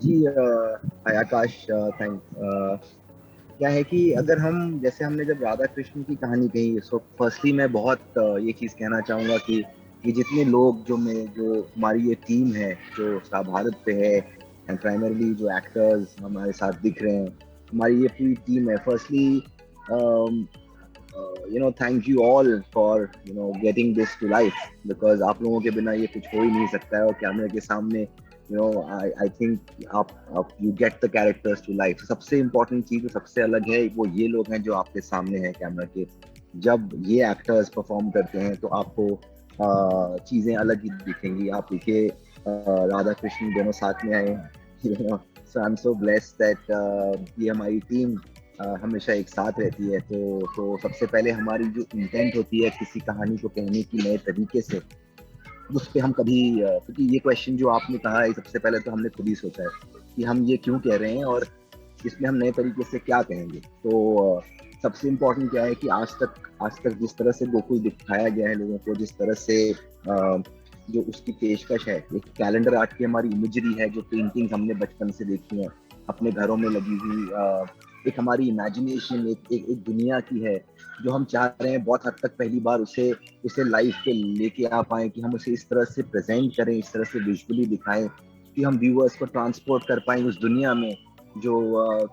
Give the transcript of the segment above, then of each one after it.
जी हाय आकाश, thank क्या है कि अगर हम जैसे हमने जब राधा कृष्ण की कहानी कही, सो फर्स्टली मैं बहुत ये चीज कहना चाहूंगा कि ये जितने लोग जो हमारी ये टीम है जो सारा भारत पे है, एंड प्राइमरली जो एक्टर्स हमारे साथ दिख रहे हैं, हमारी ये पूरी टीम है। Firstly thank you all for getting this to life, because आप लोगों के बिना ये कुछ हो ही नहीं सकता है। और कैमरे के सामने आई थिंक आप you get the characters to life. सबसे इम्पोर्टेंट चीज जो सबसे अलग है वो ये लोग हैं जो आपके सामने हैं कैमरा के। जब ये एक्टर्स परफॉर्म करते हैं तो आपको चीजें अलग ही दिखेंगी। आप देखिए, राधा कृष्ण दोनों साथ में आए, so I am so blessed that ये हमारी टीम हमेशा एक साथ रहती है। तो सबसे पहले हमारी जो इंटेंट होती है किसी कहानी को कहने की नए तरीके से, उस पे हम कभी क्योंकि ये क्वेश्चन जो आपने कहा है सबसे पहले तो हमने खुद ही सोचा है कि हम ये क्यों कह रहे हैं और इसमें हम नए तरीके से क्या कहेंगे। तो सबसे इम्पोर्टेंट क्या है कि आज तक जिस तरह से गोकुल दिखाया गया है लोगों को, जिस तरह से जो उसकी पेशकश है, एक कैलेंडर आर्ट की हमारी इमेजरी है, जो पेंटिंग्स हमने बचपन से देखी हैं अपने घरों में लगी हुई, एक हमारी इमेजिनेशन एक दुनिया की है जो हम चाह रहे हैं बहुत हद तक पहली बार उसे उसे लाइफ पे लेके आ पाए, कि हम उसे इस तरह से प्रेजेंट करें, इस तरह से विजुअली दिखाएं कि हम व्यूअर्स को ट्रांसपोर्ट कर पाए उस दुनिया में जो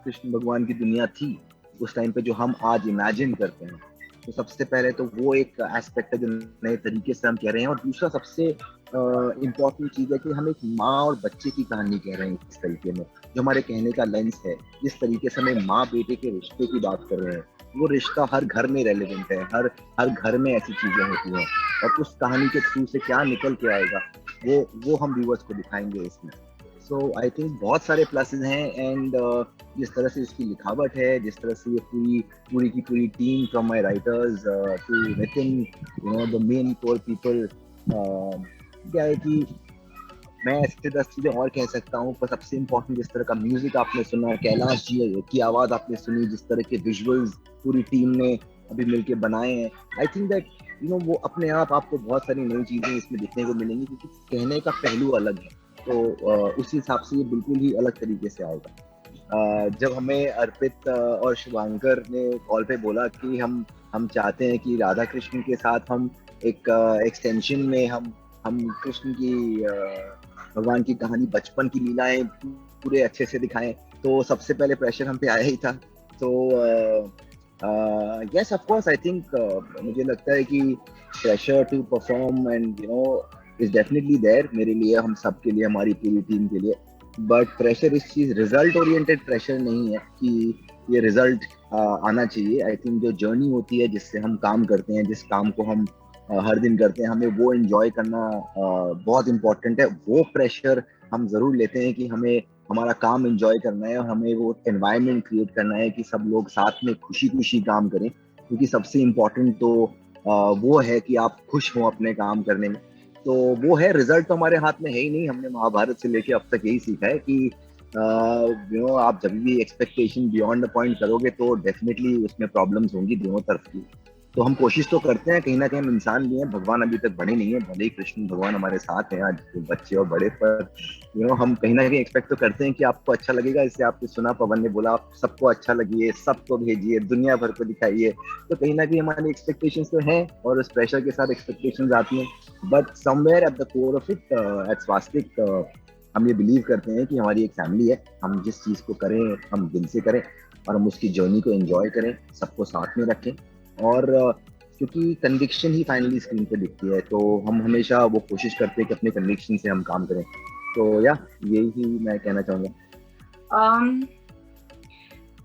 कृष्ण भगवान की दुनिया थी उस टाइम पे, जो हम आज इमेजिन करते हैं। तो सबसे पहले तो वो एक एस्पेक्ट है जो नए तरीके से हम कह रहे हैं। और दूसरा सबसे इम्पोर्टेंट चीज है कि हम एक माँ और बच्चे की कहानी कह रहे हैं इस तरीके में। जो हमारे कहने का लेंस है, जिस तरीके से हमें माँ बेटे के रिश्ते की बात कर रहे हैं, वो रिश्ता हर घर में रेलिवेंट है। हर हर घर में ऐसी चीजें होती हैं, और उस कहानी के थ्रू से क्या निकल के आएगा वो हम व्यूवर्स को दिखाएंगे इसमें। सो आई थिंक बहुत सारे प्लसेस हैं। एंड जिस तरह से इसकी लिखावट है, जिस तरह से ये पूरी पूरी की पूरी team, from my writers to Nitin, the main core people, क्या है कि मैं ऐसे 10 चीजें और कह सकता हूँ, पर सबसे इम्पोर्टेंट जिस तरह का म्यूजिक आपने सुना, कैलाश जी की आवाज आपने सुनी, जिस तरह के विजुअल्स पूरी टीम ने अभी मिलके बनाए हैं, आई थिंक दैट वो अपने आप आपको बहुत सारी नई चीजें इसमें देखने को मिलेंगी, क्योंकि कहने का पहलू अलग है। तो उस हिसाब से ये बिल्कुल ही अलग तरीके से आएगा। जब हमें अर्पित और शुभांकर ने कॉल पे बोला कि हम चाहते हैं कि राधा कृष्ण के साथ हम एक एक्सटेंशन में हम कृष्ण की भगवान की कहानी, बचपन की लीलाएं पूरे अच्छे से दिखाएं, तो सबसे पहले प्रेशर हम पे आया ही था। तो yes of course I think मुझे लगता है कि pressure to perform and is definitely there, मेरे लिए, हम सब के लिए, हमारी पूरी टीम के लिए। बट प्रेशर इस चीज रिजल्ट ओरिएंटेड प्रेशर नहीं है कि ये रिजल्ट आना चाहिए। आई थिंक जो जर्नी होती है जिससे हम काम करते हैं, जिस काम को हम हर दिन करते हैं, हमें वो एंजॉय करना बहुत इंपॉर्टेंट है। वो प्रेशर हम जरूर लेते हैं कि हमें हमारा काम एंजॉय करना है और हमें वो एनवायरनमेंट क्रिएट करना है कि सब लोग साथ में खुशी खुशी काम करें, क्योंकि सबसे इम्पोर्टेंट तो वो है कि आप खुश हो अपने काम करने में। तो वो है, रिजल्ट तो हमारे हाथ में है ही नहीं। हमने महाभारत से लेके अब तक यही सीखा है कि आप जब भी एक्सपेक्टेशन बियॉन्ड द पॉइंट करोगे तो डेफिनेटली उसमें प्रॉब्लम्स होंगी दोनों तरफ की। तो हम कोशिश तो करते हैं, कहीं ना कहीं हम इंसान भी हैं, भगवान अभी तक बने नहीं है, भले ही कृष्ण भगवान हमारे साथ हैं आज, बच्चे और बड़े, पर हम कहीं ना कहीं एक्सपेक्ट तो करते हैं कि आपको अच्छा लगेगा। इससे आपने सुना, पवन ने बोला आप सबको अच्छा लगिए, सबको भेजिए, दुनिया भर को दिखाइए। तो कहीं ना कहीं हमारी एक्सपेक्टेशंस तो हैं, और उस प्रेशर के साथ एक्सपेक्टेशंस आती हैं। But somewhere at the core of it, at Swastik, हम ये बिलीव करते हैं कि हमारी एक फैमिली है। हम जिस चीज को करें हम दिल से करें, और हम उसकी जर्नी को एंजॉय करें, सबको साथ में रखें। और क्योंकि कन्विक्शन ही फाइनली स्क्रीन पे दिखती है, तो हम हमेशा वो कोशिश करते हैं कि अपने कन्विक्शन से हम काम करें। तो या यही मैं कहना चाहूंगा। um,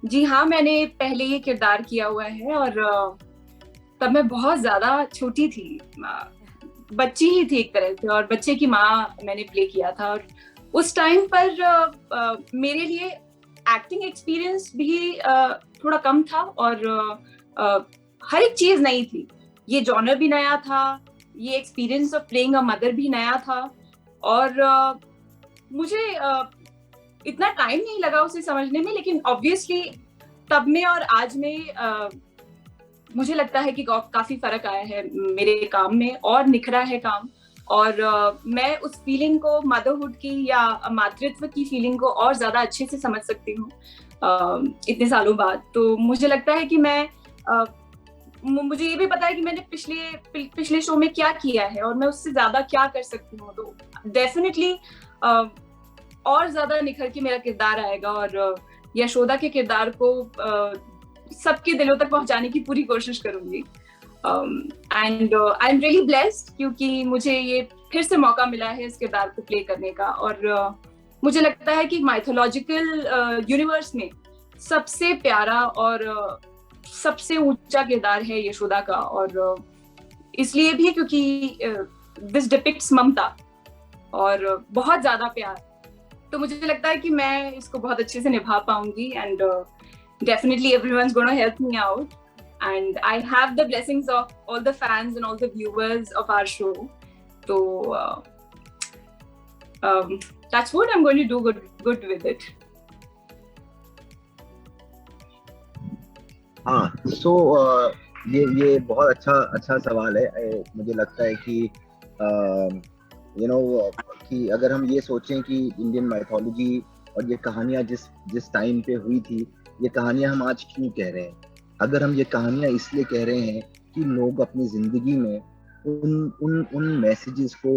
जी हाँ, मैंने पहले ये किरदार किया हुआ है, और तब मैं बहुत ज्यादा छोटी थी, बच्ची ही थी एक तरह से, और बच्चे की माँ मैंने प्ले किया था। और उस टाइम पर मेरे लिए एक्टिंग एक्सपीरियंस भी थोड़ा कम था, और हर एक चीज नई थी। ये जॉनर भी नया था, ये experience of playing a mother भी नया था। और मुझे इतना टाइम नहीं लगा उसे समझने में, लेकिन ऑब्वियसली तब में और आज में मुझे लगता है कि काफी फर्क आया है मेरे काम में, और निखरा है काम। और मैं उस फीलिंग को, मदरहुड की या मातृत्व की फीलिंग को और ज्यादा अच्छे से समझ सकती हूँ इतने सालों बाद। तो मुझे लगता है कि मैं मुझे ये भी पता है कि मैंने पिछले शो में क्या किया है और मैं उससे ज्यादा क्या कर सकती हूँ। तो डेफिनेटली और ज्यादा निखर के मेरा किरदार आएगा और यशोदा के किरदार को सबके दिलों तक पहुंचाने की पूरी कोशिश करूंगी। And I am really blessed क्योंकि मुझे ये फिर से मौका मिला है इस किरदार को प्ले करने का। और मुझे लगता है कि माइथोलॉजिकल यूनिवर्स में सबसे प्यारा और सबसे ऊंचा किरदार है यशोदा का, और इसलिए भी क्योंकि दिस डिपिक्ट्स ममता और बहुत ज्यादा प्यार। तो मुझे लगता है कि मैं इसको बहुत अच्छे से निभा पाऊंगी and definitely everyone's going to help me out and I have the blessings of all the fans and all the viewers of our show. So that's what I'm going to do good with it. हाँ, so ये बहुत अच्छा सवाल है। मुझे लगता है कि कि अगर हम ये सोचें कि इंडियन माइथोलॉजी और ये कहानियां जिस टाइम पे हुई थी, ये कहानियां हम आज क्यों कह रहे हैं। अगर हम ये कहानियां इसलिए कह रहे हैं कि लोग अपनी जिंदगी में उन मैसेजेस को,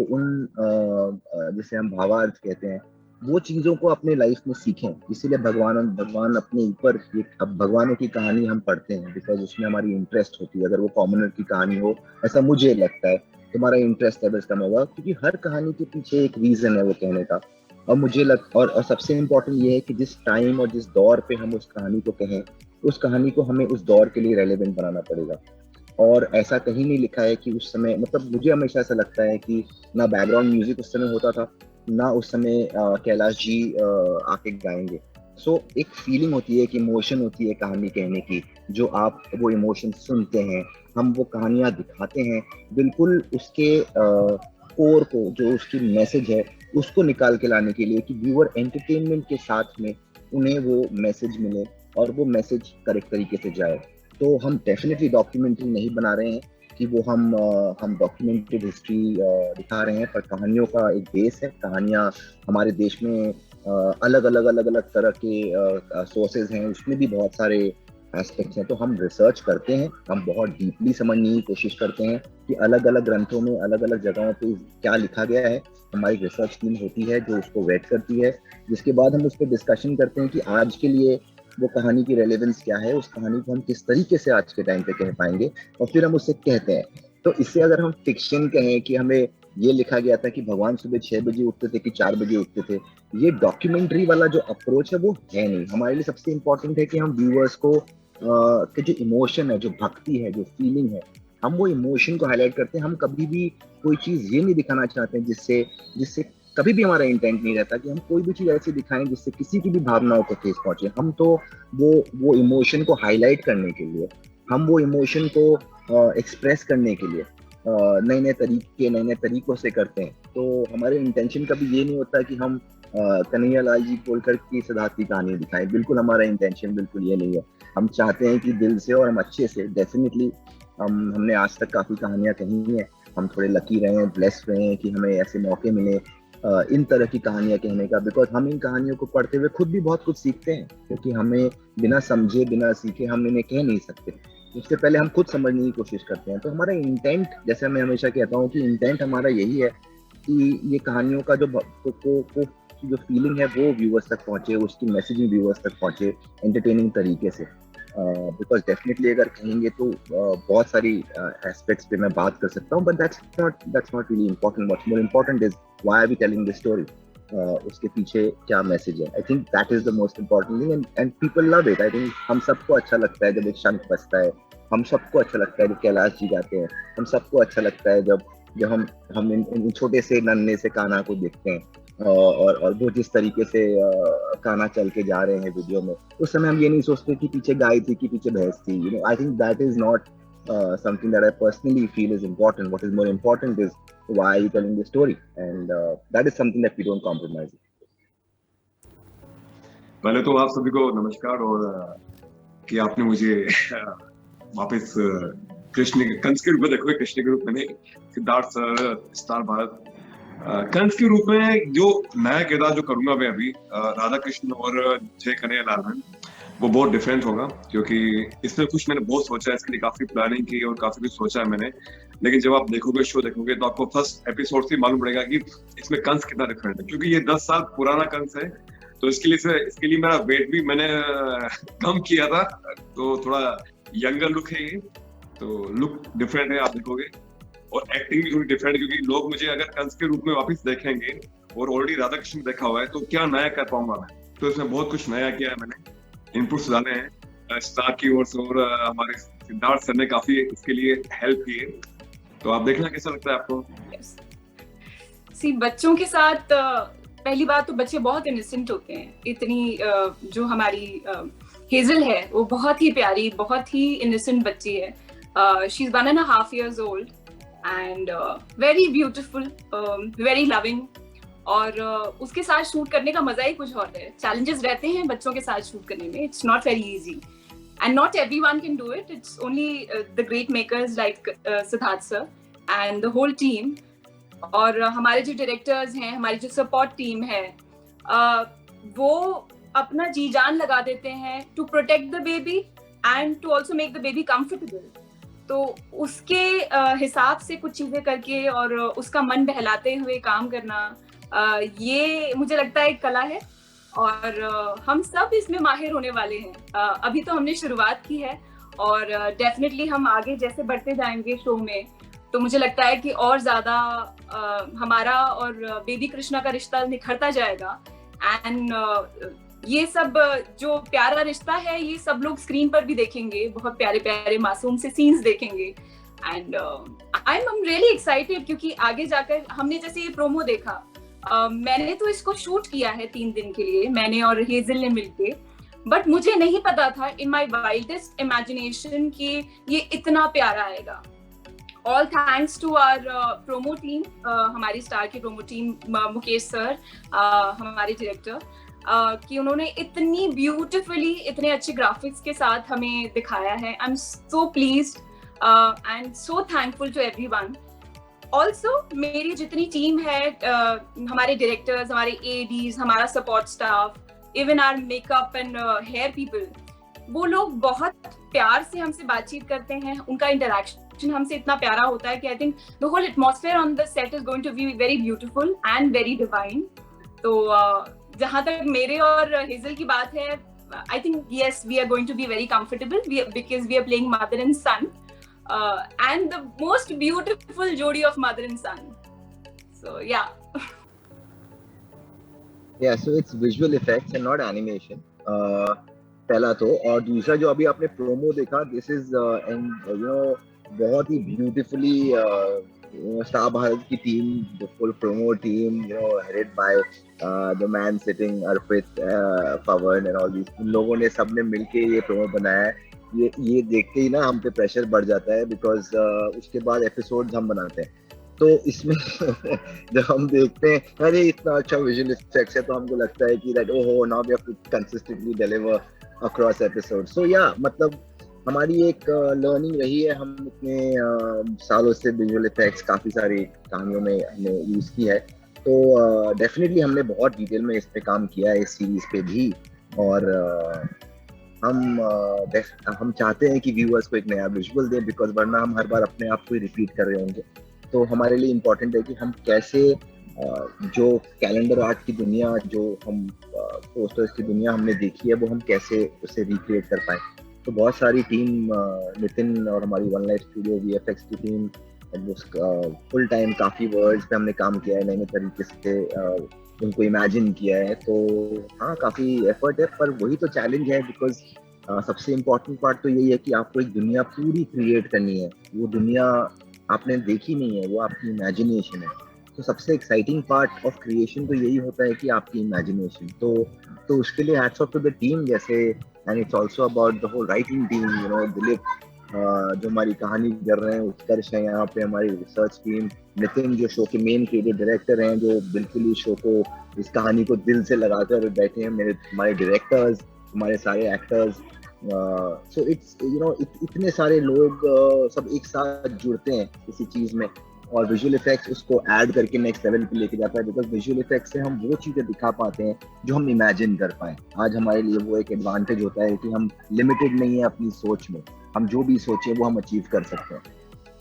जिसे हम भावार्थ कहते हैं, वो चीजों को अपने लाइफ में सीखें। इसीलिए भगवान अपने ऊपर भगवानों की कहानी हम पढ़ते हैं, बिकॉज उसमें हमारी इंटरेस्ट होती है। अगर वो कॉमनर की कहानी हो, ऐसा मुझे लगता है, तुम्हारा इंटरेस्ट लेवल कम होगा, क्योंकि हर कहानी के पीछे एक रीजन है वो कहने का। और सबसे इम्पोर्टेंट ये है कि जिस टाइम और जिस दौर पे हम उस कहानी को कहें, उस कहानी को हमें उस दौर के लिए रेलेवेंट बनाना पड़ेगा। और ऐसा कहीं नहीं लिखा है कि उस समय, मतलब मुझे हमेशा ऐसा लगता है कि ना बैकग्राउंड म्यूजिक उस समय होता था, ना उस समय कैलाश जी आके गाएंगे। सो एक फीलिंग होती है, एक इमोशन होती है कहानी कहने की, जो आप वो इमोशन सुनते हैं, हम वो कहानियां दिखाते हैं, बिल्कुल उसके कोर को, जो उसकी मैसेज है, उसको निकाल के लाने के लिए कि व्यूअर एंटरटेनमेंट के साथ में उन्हें वो मैसेज मिले और वो मैसेज करेक्ट तरीके से जाए। तो हम डेफिनेटली डॉक्यूमेंट्री नहीं बना रहे हैं कि वो हम डॉक्यूमेंटेड हिस्ट्री दिखा रहे हैं, पर कहानियों का एक बेस है। कहानियां हमारे देश में अलग अलग तरह के सोर्सेज हैं, उसमें भी बहुत सारे एस्पेक्ट्स हैं। तो हम रिसर्च करते हैं, हम बहुत डीपली समझने की कोशिश करते हैं कि अलग अलग ग्रंथों में, अलग अलग जगहों पे क्या लिखा गया है। हमारी रिसर्च टीम होती है जो उसको वेट करती है, जिसके बाद हम उस पर डिस्कशन करते हैं कि आज के लिए वो कहानी की रेलेवेंस क्या है, उस कहानी को हम किस तरीके से आज के टाइम पे कह पाएंगे, और फिर हम उससे कहते हैं। तो इससे अगर हम फिक्शन कहें कि हमें ये लिखा गया था कि भगवान सुबह 6 बजे उठते थे कि 4 बजे उठते थे, ये डॉक्यूमेंट्री वाला जो अप्रोच है वो है नहीं। हमारे लिए सबसे इम्पोर्टेंट है कि हम व्यूअर्स को कि जो इमोशन है, जो भक्ति है, जो फीलिंग है, हम वो इमोशन को हाईलाइट करते हैं। हम कभी भी कोई चीज ये नहीं दिखाना चाहते हैं जिससे कभी भी हमारा इंटेंट नहीं रहता कि हम कोई भी चीज ऐसी दिखाएं जिससे किसी की भी भावनाओं को ठेस पहुंचे। हम तो वो इमोशन को हाईलाइट करने के लिए, हम वो इमोशन को एक्सप्रेस करने के लिए नए तरीकों से करते हैं। तो हमारे इंटेंशन कभी ये नहीं होता कि हम कन्हैया लाल जी कोलकर की सिद्धार्थ की कहानी दिखाएं। बिल्कुल हमारा इंटेंशन बिल्कुल ये नहीं है। हम चाहते हैं कि दिल से और हम अच्छे से, डेफिनेटली हमने आज तक काफी कहानियां कही हैं, हम थोड़े लकी रहे हैं, ब्लेस्ड रहे हैं कि हमें ऐसे मौके मिले इन तरह की कहानियां कहने का। बिकॉज हम इन कहानियों को पढ़ते हुए खुद भी बहुत कुछ सीखते हैं, क्योंकि हमें बिना समझे, बिना सीखे हम इन्हें कह नहीं सकते। उससे पहले हम खुद समझने की कोशिश करते हैं। तो हमारा इंटेंट, जैसे मैं हमेशा कहता हूँ कि इंटेंट हमारा यही है कि ये कहानियों का जो फीलिंग है वो व्यूअर्स तक पहुंचे, उसकी मैसेजिंग व्यूअर्स तक पहुंचे एंटरटेनिंग तरीके से। बिकॉज डेफिनेटली अगर कहेंगे तो बहुत सारी एस्पेक्ट्स पे मैं बात कर सकता हूँ, but that's not really important. What's more important is why are we telling this story? उसके पीछे क्या मैसेज है? I think that is the most important thing, and people love it. I think हम सबको अच्छा लगता है जब एक शंख बजता है, हम सबको अच्छा लगता है जब कैलाश जी गाते हैं, हम सबको अच्छा लगता है जब हम इन छोटे से नन्हे से कान्हा को देखते हैं, और वो जिस तरीके से कान्हा चल के जा रहे हैं वीडियो में, उस समय हम ये नहीं सोचते कि पीछे गाय थी कि पीछे भैंस थी। I think that is not something that I personally feel is important. What is more important is why are you telling the story, and that is something that we don't compromise. पहले तो आप सभी को नमस्कार, और कि आपने मुझे वापस कंस के रूप में देखो, कृष्ण के रूप में नहीं, सिद्धार्थ सर, स्टार भारत कंस के रूप में जो नया किरदार जो करूंगा मैं अभी राधा कृष्ण और जय कन्हैयालाल में, वो बहुत डिफरेंट होगा, क्योंकि इसमें कुछ मैंने बहुत सोचा है, इसके लिए काफी प्लानिंग की और काफी कुछ सोचा है मैंने। लेकिन जब आप देखोगे, शो देखोगे, तो आपको फर्स्ट एपिसोड से मालूम पड़ेगा कि इसमें कंस कितना डिफरेंट है, क्योंकि ये 10 साल पुराना कंस है। तो इसके लिए मेरा वेट भी मैंने कम किया था, तो थोड़ा यंगर लुक है ये, तो लुक डिफरेंट है, आप देखोगे। और एक्टिंग भी थोड़ी डिफरेंट, क्योंकि लोग मुझे अगर कंस के रूप में वापस देखेंगे और ऑलरेडी राधा कृष्ण देखा हुआ है, तो क्या नया कर पाऊंगा मैं। तो इसमें बहुत कुछ नया किया है मैंने, इनपुट्स डाले हैं स्टार की ओर से, और हमारे सिद्धार्थ सर ने काफी इसके लिए हेल्प की है। तो आप देखना कैसा लगता है आपको। सी बच्चों के साथ पहली बात तो बच्चे बहुत इनोसेंट होते हैं। इतनी जो हमारी हेजल है वो बहुत ही प्यारी, बहुत ही इनोसेंट बच्ची है। She is 1.5 years old and very beautiful, very loving। और उसके साथ शूट करने का मजा ही कुछ और है। चैलेंजेस रहते हैं बच्चों के साथ शूट करने में, it's not very easy and not everyone can do it. It's only the great makers like Siddharth sir and the whole team. और हमारे जो डायरेक्टर्स हैं, हमारी जो सपोर्ट टीम है, वो अपना जी जान लगा देते हैं to protect the baby and to also make the baby comfortable. तो उसके हिसाब से कुछ चीजें करके और उसका मन बहलाते हुए काम करना, ये मुझे लगता है एक कला है, और हम सब इसमें माहिर होने वाले हैं। अभी तो हमने शुरुआत की है, और डेफिनेटली हम आगे जैसे बढ़ते जाएंगे शो में, तो मुझे लगता है कि और ज्यादा हमारा और बेबी कृष्णा का रिश्ता निखरता जाएगा। एंड ये सब जो प्यारा रिश्ता है, ये सब लोग स्क्रीन पर भी देखेंगे, बहुत प्यारे प्यारे मासूम से सीन्स देखेंगे। And I am really excited, क्योंकि आगे जाकर हमने जैसे ये प्रोमो देखा, मैंने तो इसको शूट किया है 3 दिन के लिए, मैंने और हेजल ने मिलके, बट मुझे नहीं पता था इन माई वाइल्डेस्ट इमेजिनेशन कि ये इतना प्यारा आएगा। All thanks to our promo team, हमारी स्टार की प्रोमो टीम, मुकेश सर हमारे डायरेक्टर, कि उन्होंने इतनी ब्यूटिफुली, इतने अच्छे ग्राफिक्स के साथ हमें दिखाया है। I am so pleased and so thankful to everyone. Also मेरी जितनी टीम है, हमारे डायरेक्टर्स, हमारे एडीज, हमारा support staff, even our makeup and hair people, वो लोग बहुत प्यार से हमसे बातचीत करते हैं। उनका इंटरेक्शन हमसे इतना प्यारा होता है कि I think the whole atmosphere on the set is going to be very beautiful and very divine. तो जहां तक मेरे और हेजल की बात है, I think yes, we are going to be very comfortable because we are playing mother and son, and the most beautiful jodi of mother and son. So yeah. Yeah, so it's visual effects and not animation. पहला तो, और दूसरा जो अभी आपने promo देखा, this is and you know बहुत ही beautifully star Bharat की team, the full promo team, you know, headed by the man sitting, Arpit, Pawan and all these, उन लोगों ने सबने मिलके ये प्रोमो बनाया है। ये देखते ही ना हम पे प्रेशर बढ़ जाता है, बिकॉज उसके बाद एपिसोड्स हम बनाते हैं, तो इसमें जब हम देखते हैं अरे इतना अच्छा विजुअल इफेक्ट्स है, तो हमको लगता है कि दैट ओहो now we have to consistently deliver across episode. So yeah मतलब हमारी एक लर्निंग रही है, हम इतने सालों से विजुअल इफेक्ट्स काफी सारी कहानियों में हमने यूज की है, तो डेफिनेटली हमने बहुत डिटेल में इस पे काम किया है, इस सीरीज पे भी। और हम चाहते हैं कि व्यूअर्स को एक नया विजुअल दें, बिकॉज वरना हम हर बार अपने आप को ही रिपीट कर रहे होंगे। तो हमारे लिए इम्पोर्टेंट है कि हम कैसे जो कैलेंडर आर्ट की दुनिया, जो हम पोस्टर्स की दुनिया हमने देखी है, वो हम कैसे उसे रिक्रिएट कर पाए। तो बहुत सारी टीम, नितिन और हमारी वन लाइफ स्टूडियो वीएफएक्स की टीम, फुल टाइम काफ़ी वर्ड्स पे हमने काम किया है, नए नए तरीके से उनको इमेजिन किया है। तो हाँ, काफ़ी एफर्ट है, पर वही तो चैलेंज है, बिकॉज सबसे इम्पोर्टेंट पार्ट तो यही है कि आपको एक दुनिया पूरी क्रिएट करनी है। वो दुनिया आपने देखी नहीं है, वो आपकी इमेजिनेशन है। तो सबसे एक्साइटिंग पार्ट ऑफ क्रिएशन तो यही होता है कि आपकी इमेजिनेशन। तो उसके लिए hats off to the team, जैसे and it's also about the whole writing team, you know, Dilip जो हमारी कहानी कर रहे हैं, उत्कर्ष है यहाँ पे, हमारी रिसर्च टीम, नितिन जो शो के मेन क्रिएटिव डायरेक्टर हैं, जो बिल्कुल ही शो को, इस कहानी को दिल से लगाकर बैठे हैं, हमारे डायरेक्टर्स, हमारे सारे actors. So it's you know इतने सारे लोग सब एक साथ जुड़ते हैं किसी चीज में, और विजुअल इफेक्ट्स उसको ऐड करके नेक्स्ट लेवल पे लेके जाता है, बिकॉज विजुअल इफेक्ट्स से हम वो चीजें दिखा पाते हैं जो हम इमेजिन कर पाए। आज हमारे लिए वो एक एडवांटेज होता है कि हम लिमिटेड नहीं है अपनी सोच में, हम जो भी सोचें वो हम अचीव कर सकते हैं।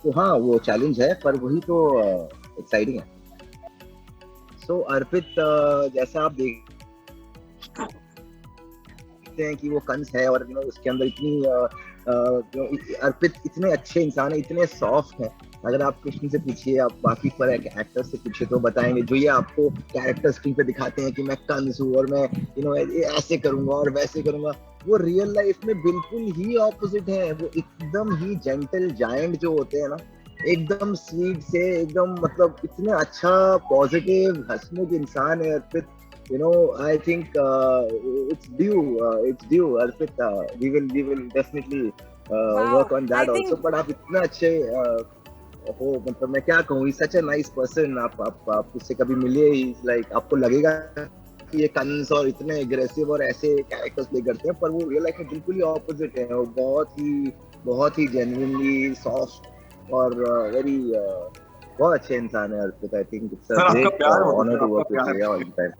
तो हाँ, वो चैलेंज है, पर वही तो एक्साइटिंग है। सो अर्पित, जैसा आप देखते हैं कि वो कंस है और उसके अंदर इतनी अर्पित इतने अच्छे इंसान है, इतने सॉफ्ट है। अगर आप कृष्ण से पूछिए, आप बाकी पर एक्टर से पूछिए तो बताएंगे, जो ये आपको कैरेक्टर स्क्रीन पे दिखाते हैं कि मैं कंस हूँ और मैं ऐसे करूंगा और वैसे करूंगा, वो रियल लाइफ में बिल्कुल ही ऑपोजिट है। वो एकदम ही जेंटल जायंट जो होते हैं ना, एकदम स्वीट से, एकदम मतलब इतने अच्छा पॉजिटिव हंसमुख इंसान है अर्पित। I think it's due, Arpit. We will definitely work on I that also. think But आप इतना अच्छे हो, मतलब मैं क्या कहूँ, such a nice person. आप उससे कभी मिले, like आपको लगेगा कि ये कंस और इतने एग्रेसिव और ऐसे कैरेक्टर्स प्ले करते हैं, पर वो रियल लाइफ में बिल्कुल ही ऑपोजिट है। वो बहुत ही जेन्युइनली सॉफ्ट और बहुत अच्छे इंसान है Arpit. I think it's a sir आपका ग्रेट प्यार हो ऑनर सर, टू आपका वर्क विद प्यार ऑल द टाइम।